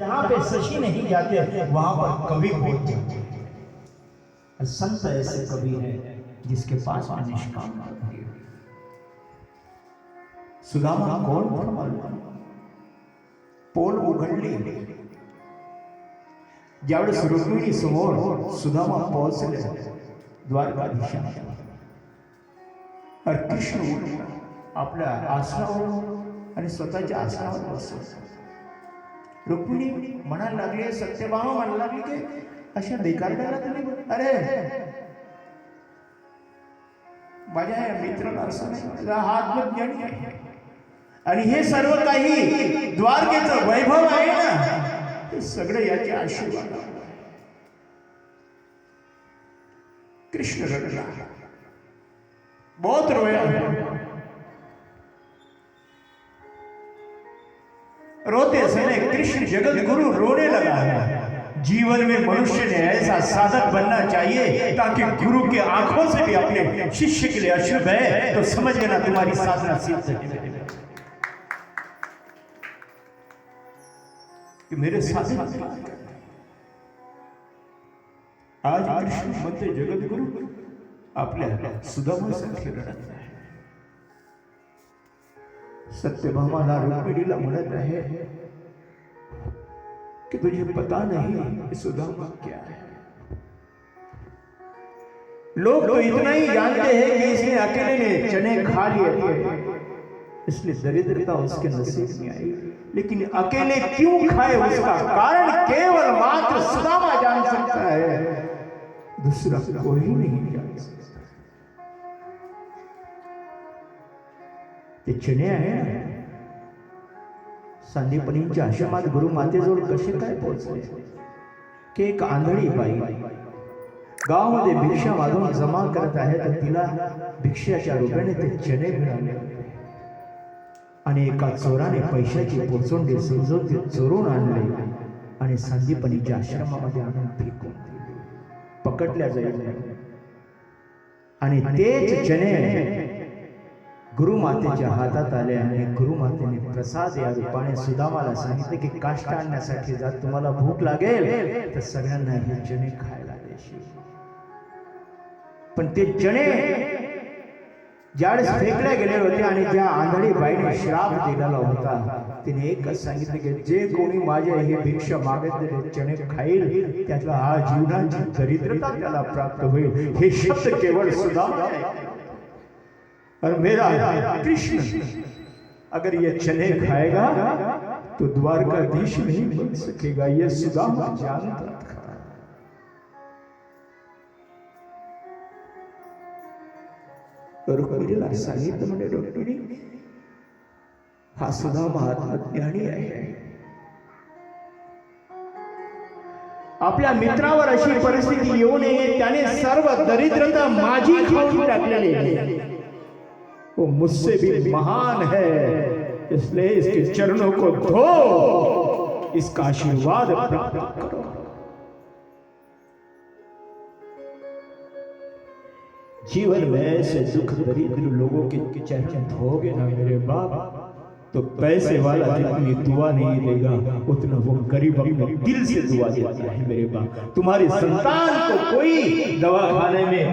जहां पे शशि नहीं जाते वहां पर कवि पहुंच जाते हैं। संत ऐसे कवि है जिसके पास निष्काम भक्ति है। सुदामा कोण पोल उघडली, ज्यावेळेस रुक्मिणी समोर सुदामा पोहोचले द्वारकाधीशांना, कृष्ण आपल्या आसनावर आणि स्वतःच्या आसनावर बसला। रुक्मिणी म्हणायला लागली, सत्यभामा म्हणायला लागली की अशा बेकारड्याला तुम्ही, अरे माझ्या मित्राला असं नाही, हात मत ज्ञानी आहे आणि हे सर्व काही द्वारकेचं वैभव आहे ना, हे सगळे याचे आशीर्वाद। कृष्ण रडला, बहुत रोया, रोते समय कृष्ण जगत गुरु रोने लगा है। जीवन में मनुष्य ने ऐसा साधक बनना चाहिए ताकि गुरु की आंखों से भी अपने शिष्य के लिए अश्रु बहे, तो समझ लेना तुम्हारी साधना सिद्ध है। कि मेरे साधक आज कृष्ण म्हणते जगत गुरु आपल्या सुदामासाठी रडत आहे। सत्यभामाला रुक्मिणीला म्हणत आहे कि तुझे पता नहीं सुदामा क्या है। लोग तो इतना ही जानते हैं कि इसने अकेले ने चने खा लिए थे, इसलिए दरिद्रता उसके नसीब में आई, लेकिन अकेले क्यों खाए उसका कारण केवल मात्र सुदामा जान सकता है, दूसरा कोई नहीं जान सकता। ते चणे आहे संदीपनींच्या आश्रमात गुरु मातेजवळ कसे काय पोहोचले की एक आंधळी बाई गावामध्ये भिक्षा मागून जमा करत आहे, तर तिला भिक्षाच्या रूपाने ते चणे मिळाले आणि एका चोराने पैशाची पोचोंडी समजून ते चोरून आणले आणि संदीपनीच्या आश्रमामध्ये आणून फेकून पकडल्या जाईल आणि तेच चणे गुरुमातेच्या हातात आले आणि गुरुमातेने प्रसाद या रूपाने सुदामाला सांगितले की काष्ट आणण्यासाठी जर तुम्हाला भूक लागेल तर सगळ्यांना हे चणे खायला देशील। पण ते चणे ज्यावेळेस फेकले गेले होते आणि ज्या आंधळी बाईने श्राप दिलेला होता, तिने एकच सांगितले की जे कोणी माझे हे भिक्षा मागितलेले चणे खाईल त्यातला हा जीवनाची दरिद्रता त्याला प्राप्त होईल। हे शब्द केवळ सुदामा और मेरा कृष्ण अगर ये चने खाएगा तो द्वारकाधीश नहीं बन सकेगा, ये सुदामा जानता था। रुक्मिणीला सांगितलं म्हणे, रुक्मिणी हा सुदामा आत्मज्ञानी आहे, आपल्या मित्रावर अशी परिस्थिती येऊ नये, त्याने सर्व दरिद्रता माझी खाऊन टाकलेली आहे, वो मुझसे भी महान है, इसलिए इसके चरणों को धो, इसका आशीर्वाद प्राप्त करो। जीवन में ऐसे दुख दरिद्र लोगों के चरण धोगे ना मेरे बाप, तो पैसे वाला जितनी दुआ नहीं देगा उतना वो गरीब अपने दिल से दुआ देता है मेरे बाप। तुम्हारी संतान को कोई दवा खाने में